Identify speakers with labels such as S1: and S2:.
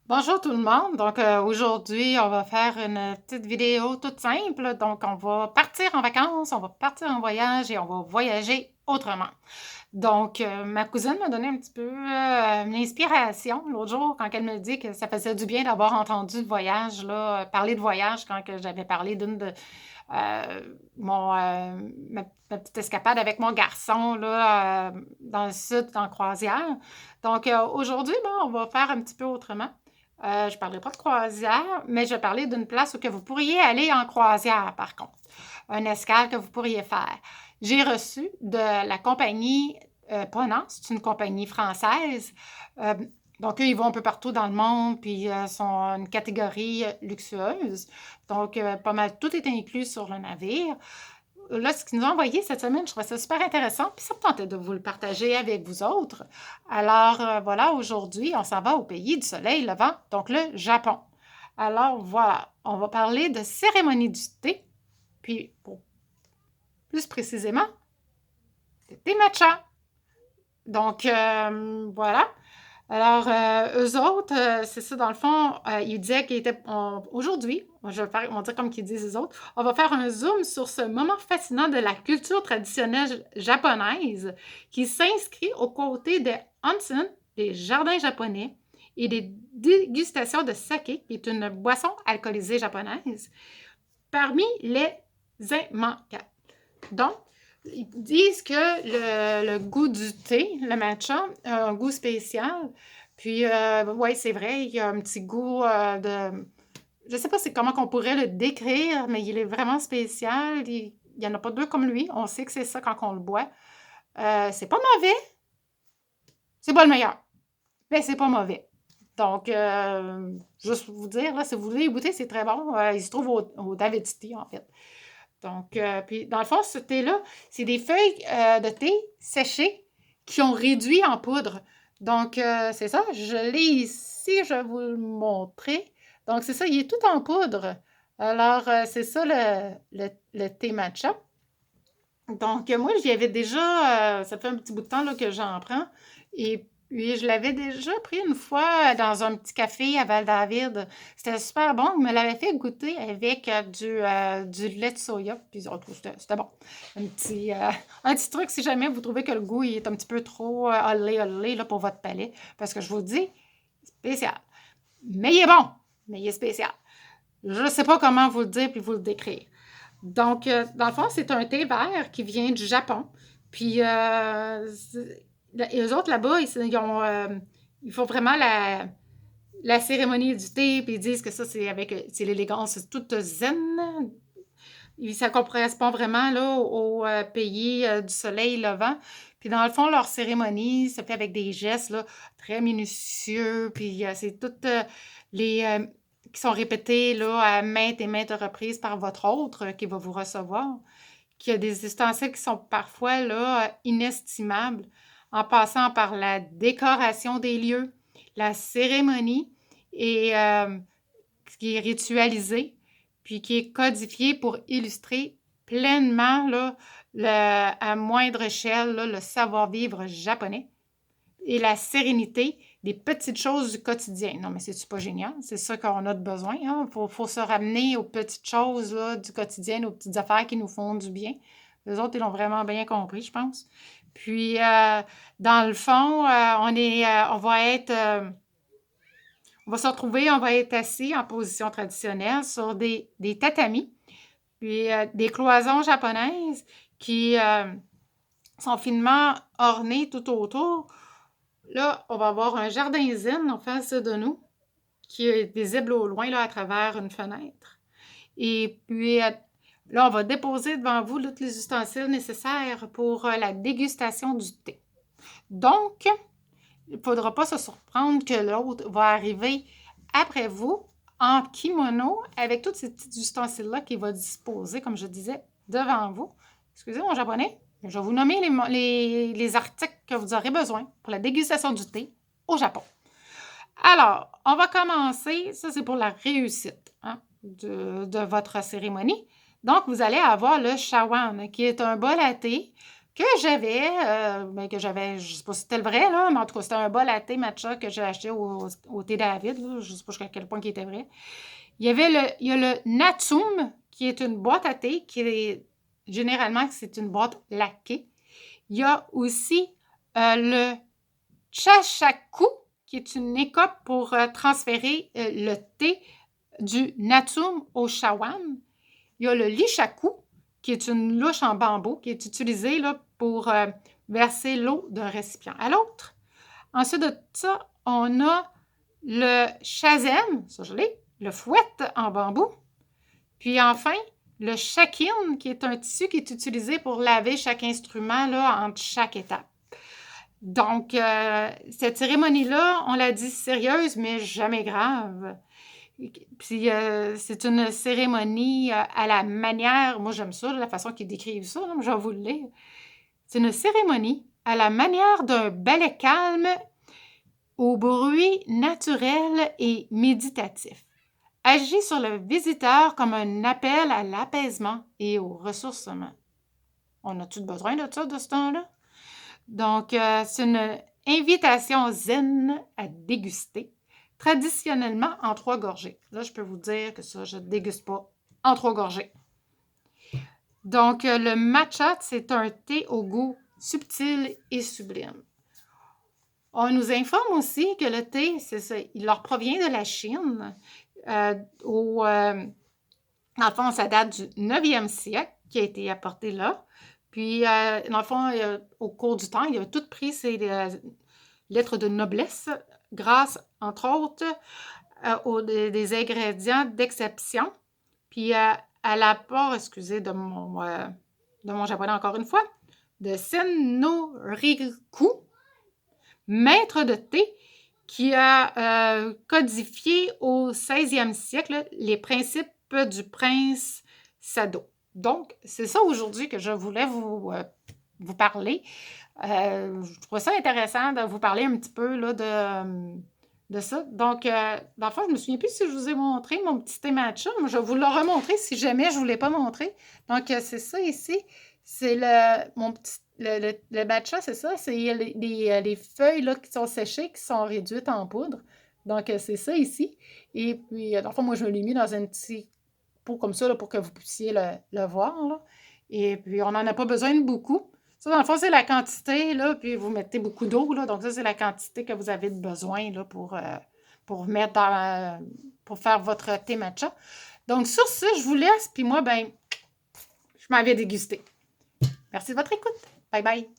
S1: Bonjour tout le monde. Donc aujourd'hui, on va faire une petite vidéo toute simple. Donc on va partir en vacances, on va partir en voyage et on va voyager autrement. Donc ma cousine m'a donné un petit peu une inspiration l'autre jour quand elle me dit que ça faisait du bien d'avoir entendu de voyage, là, parler de voyage quand que j'avais parlé d'une de mon, ma petite escapade avec mon garçon là, dans le sud en croisière. Donc aujourd'hui, bon, on va faire un petit peu autrement. Je ne parlerai pas de croisière, mais je vais parler d'une place où que vous pourriez aller en croisière, par contre. Un escale que vous pourriez faire. J'ai reçu de la compagnie Ponant, c'est une compagnie française. Euh, donc, eux, ils vont un peu partout dans le monde, puis sont une catégorie luxueuse. Donc, pas mal, tout est inclus sur le navire. Là, ce qu'ils nous ont envoyé cette semaine, je trouvais ça super intéressant, puis ça me tentait de vous le partager avec vous autres. Alors, voilà, aujourd'hui, on s'en va au pays du soleil levant, donc le Japon. Alors, voilà, on va parler de cérémonie du thé, puis plus précisément, de thé matcha. Donc, voilà. Alors, eux autres, c'est ça, dans le fond, ils disaient qu'ils étaient. Aujourd'hui, je vais faire, on va dire comme qu'ils disent les autres, on va faire un zoom sur ce moment fascinant de la culture traditionnelle japonaise qui s'inscrit aux côtés des onsen, des jardins japonais, et des dégustations de saké, qui est une boisson alcoolisée japonaise, parmi les immanquables. Donc, ils disent que le goût du thé, le matcha, a un goût spécial. Puis, oui, c'est vrai, il y a un petit goût de... Je ne sais pas comment on pourrait le décrire, mais il est vraiment spécial. Il n'y en a pas deux comme lui. On sait que c'est ça quand on le boit. C'est pas mauvais. C'est pas le meilleur, mais c'est pas mauvais. Donc, juste pour vous dire, là, si vous voulez y goûter, c'est très bon. Il se trouve au David City, en fait. Donc, puis dans le fond, ce thé-là, c'est des feuilles de thé séchées qui ont réduit en poudre. Donc, c'est ça, je l'ai ici, je vais vous le montrer. Donc, c'est ça, il est tout en poudre. Alors, c'est ça le thé matcha. Donc, moi, j'y avais déjà, ça fait un petit bout de temps là, que j'en prends. Et puis, je l'avais déjà pris une fois dans un petit café à Val-David. C'était super bon. Il me l'avait fait goûter avec du lait de soya. Puis, c'était bon. Un petit truc, si jamais vous trouvez que le goût il est un petit peu trop olé là, pour votre palais. Parce que je vous dis, spécial. Mais il est bon. Mais il est spécial. Je ne sais pas comment vous le dire puis vous le décrire. Donc, dans le fond, c'est un thé vert qui vient du Japon. Puis, eux autres, là-bas, ils font vraiment la cérémonie du thé, puis ils disent que ça, c'est l'élégance, c'est tout zen. Ça correspond vraiment là, au pays du soleil levant. Puis, dans le fond, leur cérémonie se fait avec des gestes là, très minutieux, puis c'est toutes les... qui sont répétés là, à maintes et maintes reprises par votre autre qui va vous recevoir, qui a des ustensiles qui sont parfois là, inestimables, en passant par la décoration des lieux, la cérémonie, et qui est ritualisée, puis qui est codifiée pour illustrer pleinement là, à moindre échelle là, le savoir-vivre japonais et la sérénité des petites choses du quotidien. Non, mais c'est-tu pas génial? C'est ça qu'on a de besoin. Hein? Faut se ramener aux petites choses là, du quotidien, aux petites affaires qui nous font du bien. Les autres, ils l'ont vraiment bien compris, je pense. Puis, dans le fond, on va se retrouver, on va être assis en position traditionnelle sur des tatamis, puis des cloisons japonaises qui sont finement ornées tout autour. Là, on va avoir un jardin zen en face de nous qui est visible au loin là, à travers une fenêtre. Et puis, là, on va déposer devant vous tous les ustensiles nécessaires pour la dégustation du thé. Donc, il ne faudra pas se surprendre que l'autre va arriver après vous en kimono avec tous ces petits ustensiles-là qu'il va disposer, comme je disais, devant vous. Excusez mon japonais, je vais vous nommer les articles que vous aurez besoin pour la dégustation du thé au Japon. Alors, on va commencer, ça c'est pour la réussite hein, de votre cérémonie. Donc, vous allez avoir le shawan, qui est un bol à thé que j'avais, je sais pas si c'était le vrai, là, mais en tout cas, c'était un bol à thé matcha que j'ai acheté au thé David, là, je sais pas jusqu'à quel point il était vrai. Il y a le Natsum, qui est une boîte à thé, généralement, c'est une boîte laquée. Il y a aussi le Chashaku, qui est une écope pour transférer le thé du Natsum au Shawan. Il y a le Lishaku, qui est une louche en bambou qui est utilisée là, pour verser l'eau d'un récipient à l'autre. Ensuite de ça, on a le Shazam, ça je l'ai, le fouette en bambou. Puis enfin, le Shakin, qui est un tissu qui est utilisé pour laver chaque instrument là, entre chaque étape. Donc, cette cérémonie-là, on l'a dit sérieuse, mais jamais grave. Puis, c'est une cérémonie à la manière, moi j'aime ça, la façon qu'ils décrivent ça, là, je vais vous le lire. C'est une cérémonie à la manière d'un ballet calme, au bruit naturel et méditatif. Agit sur le visiteur comme un appel à l'apaisement et au ressourcement. On a-tu besoin de ça, de ce temps-là? Donc, c'est une invitation zen à déguster, traditionnellement en 3 gorgées. Là, je peux vous dire que ça, je ne déguste pas en 3 gorgées. Donc, le matcha, c'est un thé au goût subtil et sublime. On nous informe aussi que le thé, c'est ça, il leur provient de la Chine. Dans le fond, ça date du 9e siècle qui a été apporté là. Puis, dans le fond, au cours du temps, il a tout pris ses lettres de noblesse grâce, entre autres, des ingrédients d'exception. Puis, à l'apport, excusez, de mon japonais encore une fois, de Sen no Riku, maître de thé, qui a codifié au 16e siècle les principes du prince Sado. Donc, c'est ça aujourd'hui que je voulais vous parler. Je trouve ça intéressant de vous parler un petit peu là, de ça. Donc, dans le fond, je ne me souviens plus si je vous ai montré mon petit thé matcha. Mais je vais vous le remontrer si jamais je ne vous l'ai pas montré. Donc, c'est ça ici. C'est le matcha, c'est ça. C'est les feuilles là, qui sont séchées, qui sont réduites en poudre. Donc, c'est ça ici. Et puis, dans le fond, moi, je l'ai mis dans un petit pot comme ça là, pour que vous puissiez le voir. Là. Et puis, on n'en a pas besoin de beaucoup. Ça, dans le fond, c'est la quantité, là, puis vous mettez beaucoup d'eau, là. Donc, ça, c'est la quantité que vous avez besoin, là, pour mettre pour faire votre thé matcha. Donc, sur ce, je vous laisse, puis moi, ben, je m'en vais déguster. Merci de votre écoute. Bye bye.